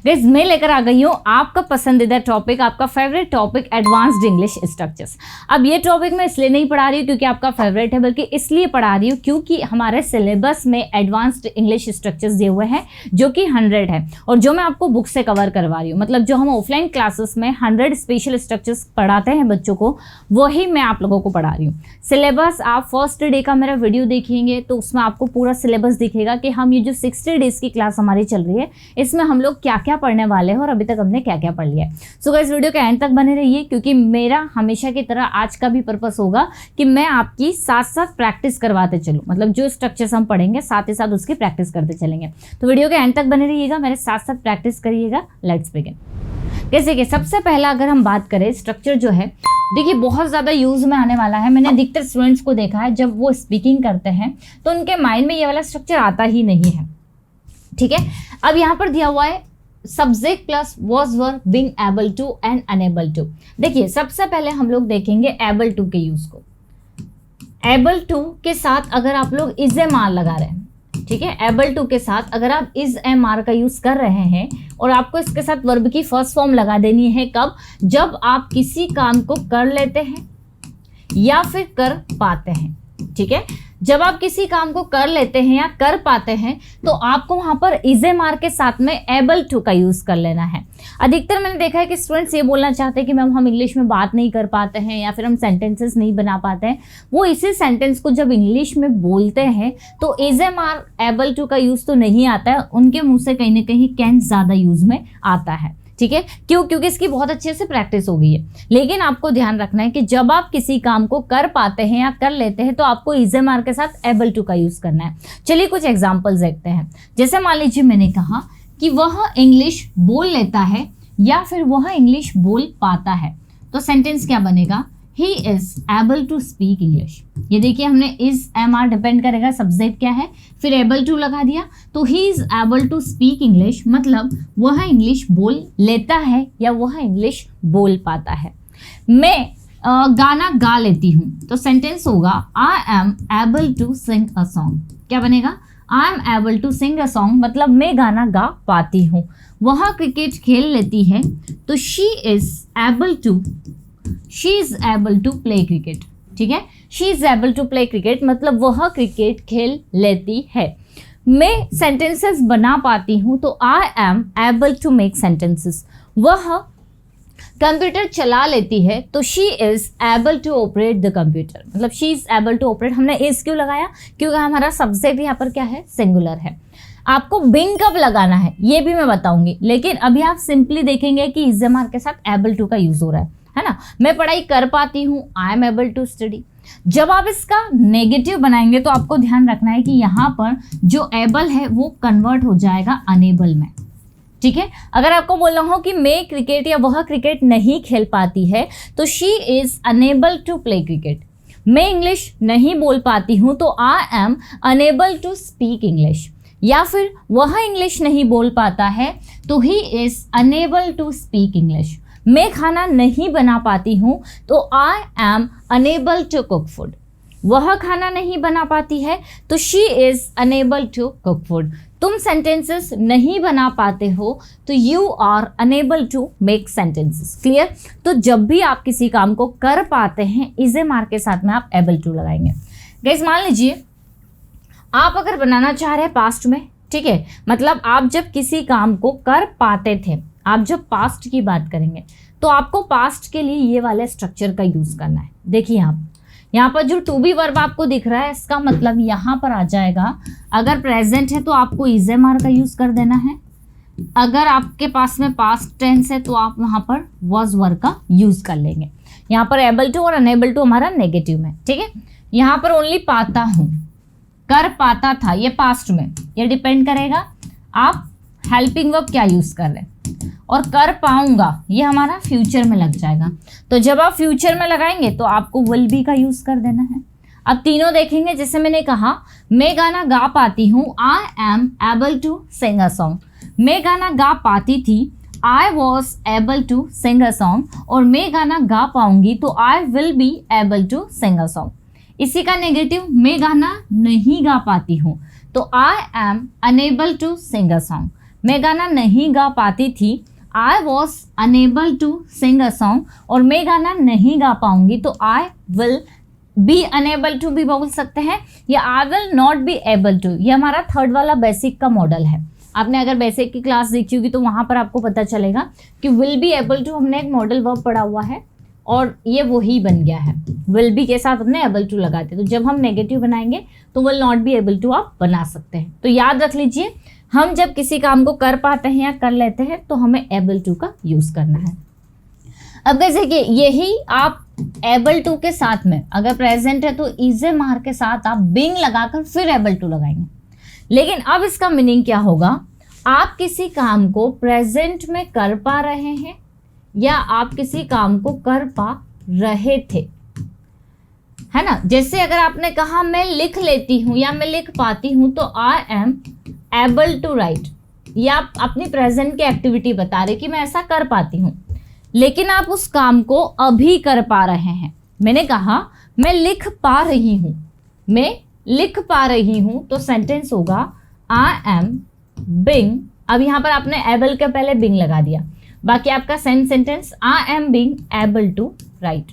Guys मैं लेकर आ गई हूँ आपका पसंदीदा टॉपिक, आपका favourite topic advanced English structures. अब ये टॉपिक मैं इसलिए नहीं पढ़ा रही हूँ क्योंकि आपका फेवरेट है, बल्कि इसलिए पढ़ा रही हूँ क्योंकि हमारे सिलेबस में एडवांस्ड इंग्लिश स्ट्रक्चर्स दिए हुए हैं जो कि 100 है और जो मैं आपको बुक से कवर करवा रही हूँ। मतलब जो हम ऑफलाइन क्लासेस में 100 स्पेशल स्ट्रक्चर्स पढ़ाते हैं बच्चों को, वही मैं आप लोगों को पढ़ा रही हूँ। सिलेबस आप फर्स्ट डे का मेरा वीडियो देखेंगे तो उसमें आपको पूरा सिलेबस दिखेगा कि हम ये जो 60 डेज की क्लास हमारी चल रही है इसमें हम लोग क्या क्या पढ़ने वाले हैं और अभी तक हमने क्या क्या पढ़ लिया है। सो गाइस वीडियो के एंड तक बने रहिए क्योंकि मेरा हमेशा की तरह आज का भी पर्पस होगा कि मैं आपकी साथ साथ प्रैक्टिस करवाते चलूँ। मतलब जो स्ट्रक्चर्स हम पढ़ेंगे साथ ही साथ उसकी प्रैक्टिस करते चलेंगे। तो वीडियो के एंड तक बने रहिएगा, मेरे साथ साथ प्रैक्टिस करिएगा। Let's begin. जैसे कि सबसे पहला अगर हम बात करें स्ट्रक्चर जो है, देखिए बहुत ज़्यादा यूज़ में आने वाला है। मैंने अधिकतर स्टूडेंट्स को देखा है जब वो स्पीकिंग करते हैं तो उनके माइंड में ये वाला स्ट्रक्चर आता ही नहीं है। ठीक है, अब यहाँ पर दिया हुआ है subject plus was verb being able to and unable to. देखिए सबसे पहले हम लोग देखेंगे एबल टू के यूज़ को। एबल टू के साथ अगर आप लोग इज एम आर लगा रहे हैं, ठीक है, एबल टू के साथ अगर आप इज एम आर का यूज कर रहे हैं और आपको इसके साथ वर्ब की फर्स्ट फॉर्म लगा देनी है, कब? जब आप किसी काम को कर लेते हैं या फिर कर पाते हैं। ठीक है, जब आप किसी काम को कर लेते हैं या कर पाते हैं तो आपको वहां पर इज एम आर के साथ में एबल टू का यूज कर लेना है। अधिकतर मैंने देखा है कि स्टूडेंट्स ये बोलना चाहते हैं कि मैम हम इंग्लिश में बात नहीं कर पाते हैं या फिर हम सेंटेंसेस नहीं बना पाते हैं। वो इसी सेंटेंस को जब इंग्लिश में बोलते हैं तो is am are able to का यूज तो नहीं आता है, उनके मुंह से कहीं ना कहीं कैन ज्यादा यूज में आता है। ठीक है, क्यों? क्योंकि इसकी बहुत अच्छे से प्रैक्टिस हो गई है। लेकिन आपको ध्यान रखना है कि जब आप किसी काम को कर पाते हैं या कर लेते हैं तो आपको इज एम आर के साथ एबल टू का यूज करना है। चलिए कुछ एग्जांपल्स देखते हैं। जैसे मान लीजिए मैंने कहा कि वह इंग्लिश बोल लेता है या फिर वह इंग्लिश बोल पाता है, तो सेंटेंस क्या बनेगा? He is able to speak English. ये देखिए हमने इज एम आर डिपेंड करेगा, सब्जेक्ट क्या है, फिर एबल टू लगा दिया तो he is able to speak English, मतलब वह इंग्लिश बोल लेता है या वह इंग्लिश बोल पाता है। मैं गाना गा लेती हूँ तो सेंटेंस होगा I am able to sing a song. क्या बनेगा? I am able to sing a song, मतलब मैं गाना गा पाती हूँ। वह क्रिकेट खेल लेती है तो she is able to play cricket. ठीक है, she is able to play cricket, मतलब वह क्रिकेट खेल लेती है। मैं सेंटेंसेस बना पाती हूँ तो I am able to make sentences. वह कंप्यूटर चला लेती है तो she is able to operate the computer, मतलब she is able to operate. हमने इज क्यों लगाया? क्योंकि हमारा सब्जेक्ट यहाँ पर क्या है? सिंगुलर है। आपको बिंग कब लगाना है ये भी मैं बताऊंगी, लेकिन अभी आप सिंपली देखेंगे कि इज एम आर के साथ एबल टू का यूज हो रहा है ना। मैं पढ़ाई कर पाती हूँ, I am able to study. जब आप इसका नेगेटिव बनाएंगे तो आपको ध्यान रखना है कि यहाँ पर जो एबल है वो कन्वर्ट हो जाएगा अनेबल में। ठीक है, अगर आपको बोलना हो कि मैं क्रिकेट या वह क्रिकेट नहीं खेल पाती है तो she is unable to play cricket. मैं इंग्लिश नहीं बोल पाती हूँ तो I am unable to speak English. या फिर वह इंग्लिश नहीं बोल पाता है तो he is unable to speak English. मैं खाना नहीं बना पाती हूँ तो I am unable to cook food. वह खाना नहीं बना पाती है तो she is unable to cook food. तुम सेंटेंसेस नहीं बना पाते हो तो you are unable to make sentences. Clear? तो जब भी आप किसी काम को कर पाते हैं इज एम आर के साथ में आप एबल टू लगाएंगे। गाइस मान लीजिए आप अगर बनाना चाह रहे हैं पास्ट में, ठीक है, मतलब आप जब किसी काम को कर पाते थे, आप जब पास्ट की बात करेंगे तो आपको पास्ट के लिए ये वाले स्ट्रक्चर का यूज करना है। देखिए आप यहाँ पर जो टू बी वर्ब आपको दिख रहा है इसका मतलब यहाँ पर आ जाएगा, अगर प्रेजेंट है तो आपको इज एम आर का यूज कर देना है। अगर आपके पास में पास्ट टेंस है तो आप वहाँ पर वॉज वर्ब का यूज कर लेंगे। यहाँ पर एबल टू और अनेबल टू हमारा नेगेटिव में। ठीक है, यहाँ पर ओनली पाता हूँ, कर पाता था, ये पास्ट में, ये डिपेंड करेगा आप हेल्पिंग वर्ब क्या यूज कर रहे हैं। और कर पाऊंगा ये हमारा फ्यूचर में लग जाएगा, तो जब आप फ्यूचर में लगाएंगे तो आपको विल बी का यूज कर देना है। अब तीनों देखेंगे, जैसे मैंने कहा मैं गाना गा पाती हूँ, I am able to sing a song. मैं गाना गा पाती थी, I was able to sing a song. और मैं गाना गा पाऊंगी तो I will be able to sing a song. इसी का नेगेटिव, मैं गाना नहीं गा पाती हूँ तो I am unable to sing a song. मैं गाना नहीं गा पाती थी, I was unable to sing a song, और मैं गाना नहीं गा पाऊंगी तो I will be unable to भी बोल सकते हैं, या I will not be able to. ये हमारा थर्ड वाला बेसिक का मॉडल है। आपने अगर बेसिक की क्लास देखी होगी तो वहाँ पर आपको पता चलेगा कि विल बी एबल टू हमने एक मॉडल वर्ब पढ़ा हुआ है और ये वही बन गया है। विल बी के साथ हमने एबल टू लगाते, तो जब हम नेगेटिव बनाएंगे तो will not be able to आप बना सकते हैं। तो याद रख लीजिए, हम जब किसी काम को कर पाते हैं या कर लेते हैं तो हमें एबल टू का यूज़ करना है। अब जैसे कि यही आप एबल टू के साथ में अगर प्रेजेंट है तो इजे मार के साथ आप बीइंग लगाकर फिर एबल टू लगाएंगे। लेकिन अब इसका मीनिंग क्या होगा, आप किसी काम को प्रेजेंट में कर पा रहे हैं या आप किसी काम को कर पा रहे थे, है ना। जैसे अगर आपने कहा मैं लिख लेती हूँ या मैं लिख पाती हूँ तो I am able to write, या आप अपनी प्रेजेंट की एक्टिविटी बता रहे कि मैं ऐसा कर पाती हूँ, लेकिन आप उस काम को अभी कर पा रहे हैं। मैंने कहा मैं लिख पा रही हूँ, मैं लिख पा रही हूँ, तो सेंटेंस होगा आई एम बीइंग। अब यहाँ पर आपने एबल के पहले बीइंग लगा दिया, बाकी आपका same sentence I am being able to write.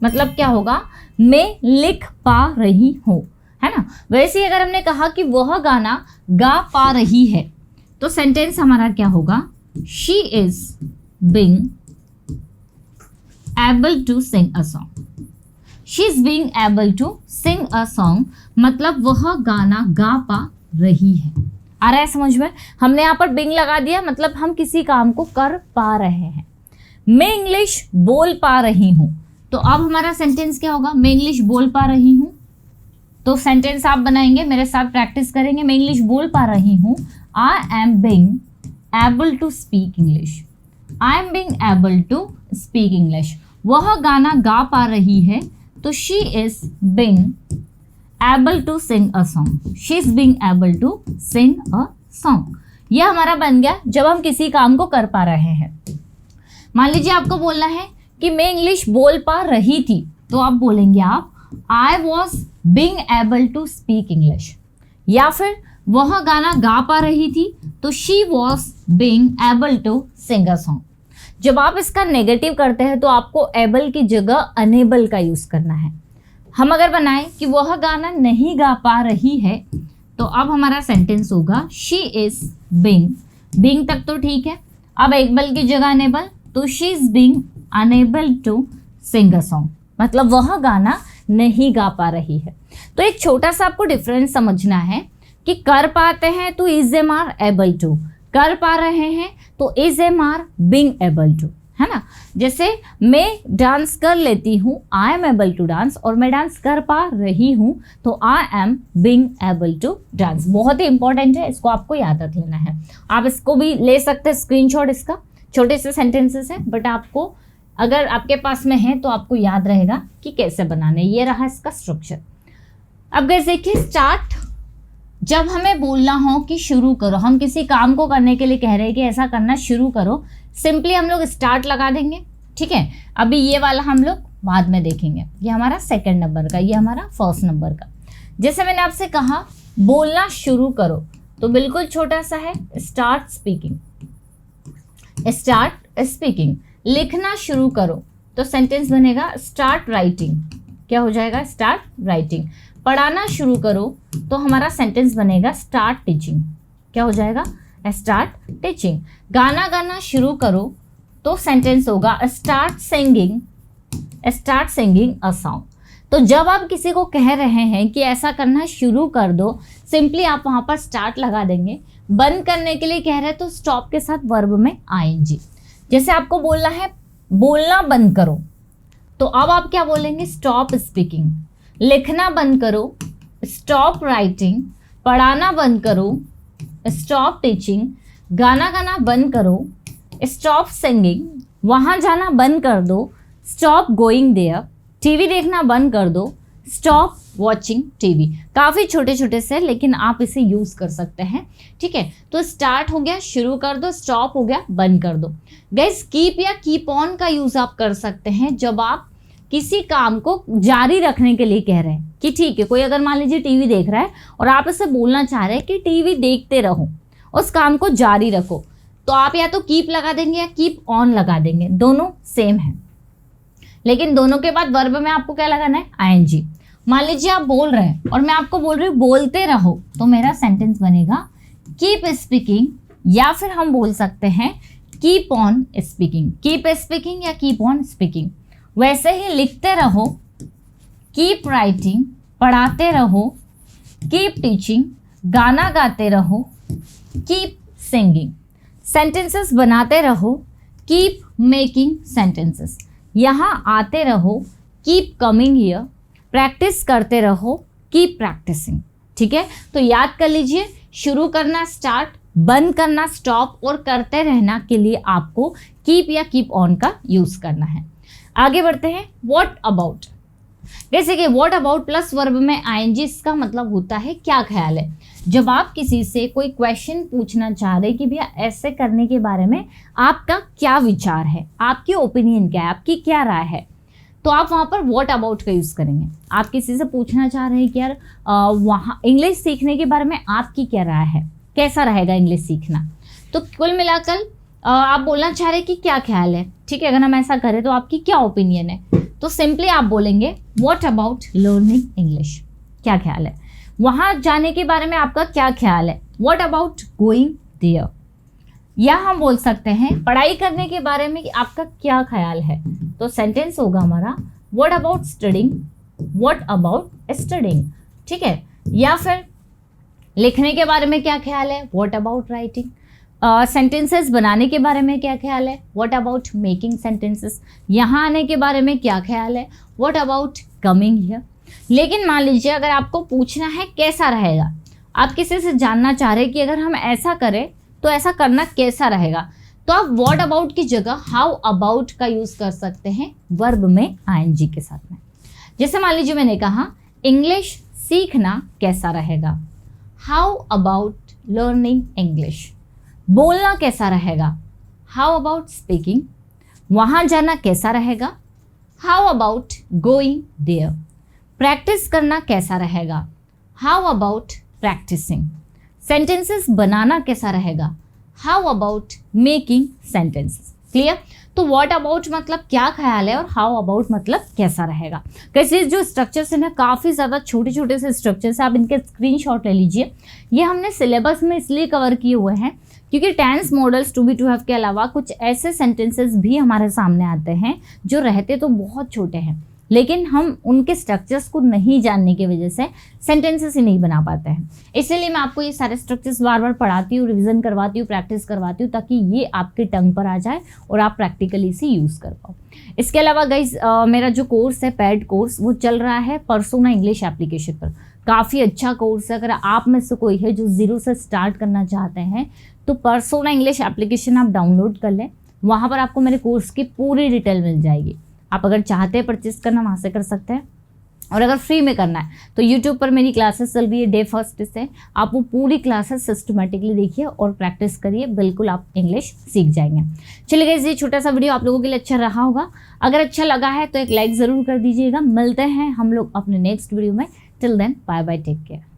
मतलब क्या होगा, मैं लिख पा रही हूँ, है ना। वैसे ही अगर हमने कहा कि वह गाना गा पा रही है तो सेंटेंस हमारा क्या होगा, she is being able to sing a song. She is being able to sing a song, मतलब वह गाना गा पा रही है। आ रहा है समझ में। हमने यहाँ पर बीइंग लगा दिया, मतलब हम किसी काम को कर पा रहे हैं। मैं इंग्लिश बोल पा रही हूँ, तो अब हमारा सेंटेंस क्या होगा, मैं इंग्लिश बोल पा रही हूँ। तो सेंटेंस आप बनाएंगे, मेरे साथ प्रैक्टिस करेंगे। मैं इंग्लिश बोल पा रही हूँ, I am being able to speak English. I am being able to speak English. वह गाना गा पा रही है, तो she is being able to sing a song. She is being able to sing a song. यह हमारा बन गया जब हम किसी काम को कर पा रहे हैं। मान लीजिए आपको बोलना है कि मैं इंग्लिश बोल पा रही थी, तो आप बोलेंगे आप I was being able to speak English. या फिर वह गाना गा पा रही थी, तो she was being able to sing a song. जब आप इसका नेगेटिव करते हैं तो आपको एबल की जगह अनेबल का यूज़ करना है। हम अगर बनाएं कि वह गाना नहीं गा पा रही है, तो अब हमारा सेंटेंस होगा शी इज बीइंग तक तो ठीक है। अब एबल की जगह अनेबल, तो she is being unable to sing a song, मतलब वह गाना नहीं गा पा रही है। तो एक छोटा सा आपको डिफरेंस समझना है कि कर पाते हैं तो is am are able to, कर पा रहे हैं तो is am are being able to, है ना। जैसे मैं डांस कर लेती हूँ, I am able to dance, और मैं डांस कर पा रही हूँ तो I am being able to dance. बहुत ही इंपॉर्टेंट है, इसको आपको याद रख लेना है। आप इसको भी ले सकते हैं स्क्रीनशॉट, इसका छोटे से सेंटेंसेस है, बट आपको अगर आपके पास में है तो आपको याद रहेगा कि कैसे बनाने। ये रहा इसका स्ट्रक्चर। अब गाइस देखिए, स्टार्ट जब हमें बोलना हो कि शुरू करो, हम किसी काम को करने के लिए कह रहे हैं कि ऐसा करना शुरू करो, सिंपली हम लोग स्टार्ट लगा देंगे, ठीक है। अभी ये वाला हम लोग बाद में देखेंगे, ये हमारा सेकंड नंबर का, ये हमारा फर्स्ट नंबर का। जैसे मैंने आपसे कहा बोलना शुरू करो, तो बिल्कुल छोटा सा है, स्टार्ट स्पीकिंग, स्टार्ट स्पीकिंग। लिखना शुरू करो तो सेंटेंस बनेगा स्टार्ट राइटिंग, क्या हो जाएगा, स्टार्ट राइटिंग। पढ़ाना शुरू करो तो हमारा सेंटेंस बनेगा स्टार्ट टीचिंग, क्या हो जाएगा, स्टार्ट टीचिंग। गाना गाना शुरू करो तो सेंटेंस होगा स्टार्ट सिंगिंग अ सॉन्ग। तो जब आप किसी को कह रहे हैं कि ऐसा करना शुरू कर दो, सिंपली आप वहाँ पर स्टार्ट लगा देंगे। बंद करने के लिए कह रहे हैं तो स्टॉप के साथ वर्ब में आईएनजी। जैसे आपको बोलना है बोलना बंद करो, तो अब आप क्या बोलेंगे, स्टॉप स्पीकिंग। लिखना बंद करो, स्टॉप राइटिंग। पढ़ाना बंद करो, स्टॉप टीचिंग। गाना गाना बंद करो, स्टॉप सिंगिंग। वहाँ जाना बंद कर दो, स्टॉप गोइंग देयर। टीवी देखना बंद कर दो, स्टॉप वॉचिंग टीवी। काफ़ी छोटे छोटे से, लेकिन आप इसे यूज़ कर सकते हैं, ठीक है। तो स्टार्ट हो गया, शुरू कर दो, स्टॉप हो गया, बंद कर दो। गाइस कीप या कीप ऑन का यूज़ आप कर सकते हैं जब आप किसी काम को जारी रखने के लिए कह रहे हैं कि ठीक है, कोई अगर मान लीजिए टीवी देख रहा है और आप इसे बोलना चाह रहे हैं कि टीवी देखते रहो, उस काम को जारी रखो। तो आप या तो कीप लगा देंगे या कीप ऑन लगा देंगे, दोनों सेम है, लेकिन दोनों के बाद वर्ब में आपको क्या लगाना है, आईएनजी। मान लीजिए आप बोल रहे हैं और मैं आपको बोल रही हूँ बोलते रहो, तो मेरा सेंटेंस बनेगा कीप स्पीकिंग, या फिर हम बोल सकते हैं keep on speaking, keep speaking या कीप ऑन स्पीकिंग। वैसे ही लिखते रहो, कीप राइटिंग, पढ़ाते रहो, कीप टीचिंग, गाना गाते रहो, कीप सिंगिंग। सेंटेंसेस बनाते रहो, कीप मेकिंग सेंटेंसेस। यहाँ आते रहो, कीप कमिंग हियर। प्रैक्टिस करते रहो, कीप प्रैक्टिसिंग। ठीक है, तो याद कर लीजिए, शुरू करना स्टार्ट, बंद करना स्टॉप, और करते रहना के लिए आपको कीप या कीप ऑन का यूज करना है। आगे बढ़ते हैं, व्हाट अबाउट। जैसे कि व्हाट अबाउट प्लस वर्ब में आईएनजी, इसका मतलब होता है क्या ख्याल है। जब आप किसी से कोई क्वेश्चन पूछना चाह रहे कि भैया ऐसे करने के बारे में आपका क्या विचार है, आपकी ओपिनियन क्या है, आपकी क्या राय है, तो आप वहाँ पर व्हाट अबाउट का यूज़ करेंगे। आप किसी से पूछना चाह रहे हैं कि यार वहाँ इंग्लिश सीखने के बारे में आपकी क्या राय है, कैसा रहेगा इंग्लिश सीखना, तो कुल मिलाकर आप बोलना चाह रहे हैं कि क्या ख्याल है। ठीक है, अगर हम ऐसा करें तो आपकी क्या ओपिनियन है, तो सिंपली आप बोलेंगे व्हाट अबाउट लर्निंग इंग्लिश, क्या ख्याल है, वहाँ जाने के बारे में आपका क्या ख्याल है, व्हाट अबाउट गोइंग देयर। या हम बोल सकते हैं पढ़ाई करने के बारे में कि आपका क्या ख्याल है, तो सेंटेंस होगा हमारा what about studying, what about studying. ठीक है, या फिर लिखने के बारे में क्या ख्याल है, व्हाट अबाउट राइटिंग। सेंटेंसेस बनाने के बारे में क्या ख्याल है, व्हाट अबाउट मेकिंग सेंटेंसेस। यहाँ आने के बारे में क्या ख्याल है, व्हाट अबाउट कमिंग हियर। लेकिन मान लीजिए अगर आपको पूछना है कैसा रहेगा, आप किसी से जानना चाह रहे हैं कि अगर हम ऐसा करें तो ऐसा करना कैसा रहेगा, तो आप व्हाट अबाउट की जगह हाउ अबाउट का यूज कर सकते हैं वर्ब में आईएनजी के साथ में। जैसे मान लीजिए मैंने कहा इंग्लिश सीखना कैसा रहेगा, हाउ अबाउट लर्निंग इंग्लिश। बोलना कैसा रहेगा, हाउ अबाउट स्पीकिंग। वहाँ जाना कैसा रहेगा, how about going there. Practice करना कैसा रहेगा, हाउ अबाउट प्रैक्टिसिंग। सेंटेंसेस बनाना कैसा रहेगा, how about making sentences. Clear. तो व्हाट अबाउट मतलब क्या ख्याल है और हाउ अबाउट मतलब कैसा रहेगा। कैसे जो स्ट्रक्चर्स हैं ना, काफ़ी ज़्यादा छोटे छोटे से स्ट्रक्चर्स, आप इनके स्क्रीनशॉट ले लीजिए। ये हमने सिलेबस में इसलिए कवर किए हुए हैं क्योंकि tense modals to be to have के अलावा कुछ ऐसे सेंटेंसेस भी हमारे सामने आते हैं जो रहते तो बहुत छोटे हैं, लेकिन हम उनके स्ट्रक्चर्स को नहीं जानने की वजह से सेंटेंसेस ही नहीं बना पाते हैं। इसलिए मैं आपको ये सारे स्ट्रक्चर्स बार बार पढ़ाती हूँ, रिवीजन करवाती हूँ, प्रैक्टिस करवाती हूँ, ताकि ये आपके टंग पर आ जाए और आप प्रैक्टिकली इसे यूज़ कर पाओ। इसके अलावा गाइज मेरा जो कोर्स है पेड कोर्स, वो चल रहा है पर्सोना इंग्लिश एप्लीकेशन पर। काफ़ी अच्छा कोर्स है। अगर आप में से कोई है जो ज़ीरो से स्टार्ट करना चाहते हैं तो पर्सोना इंग्लिश एप्लीकेशन आप डाउनलोड कर लें। वहाँ पर आपको मेरे कोर्स की पूरी डिटेल मिल जाएगी। आप अगर चाहते हैं परचेस करना वहाँ से कर सकते हैं, और अगर फ्री में करना है तो यूट्यूब पर मेरी क्लासेस चल रही है डे फर्स्ट से। आप वो पूरी क्लासेस सिस्टमेटिकली देखिए और प्रैक्टिस करिए, बिल्कुल आप इंग्लिश सीख जाएंगे। चलिए गाइस, ये छोटा सा वीडियो आप लोगों के लिए अच्छा रहा होगा। अगर अच्छा लगा है तो एक लाइक ज़रूर कर दीजिएगा। मिलते हैं हम लोग अपने नेक्स्ट वीडियो में। Till then bye bye, take care.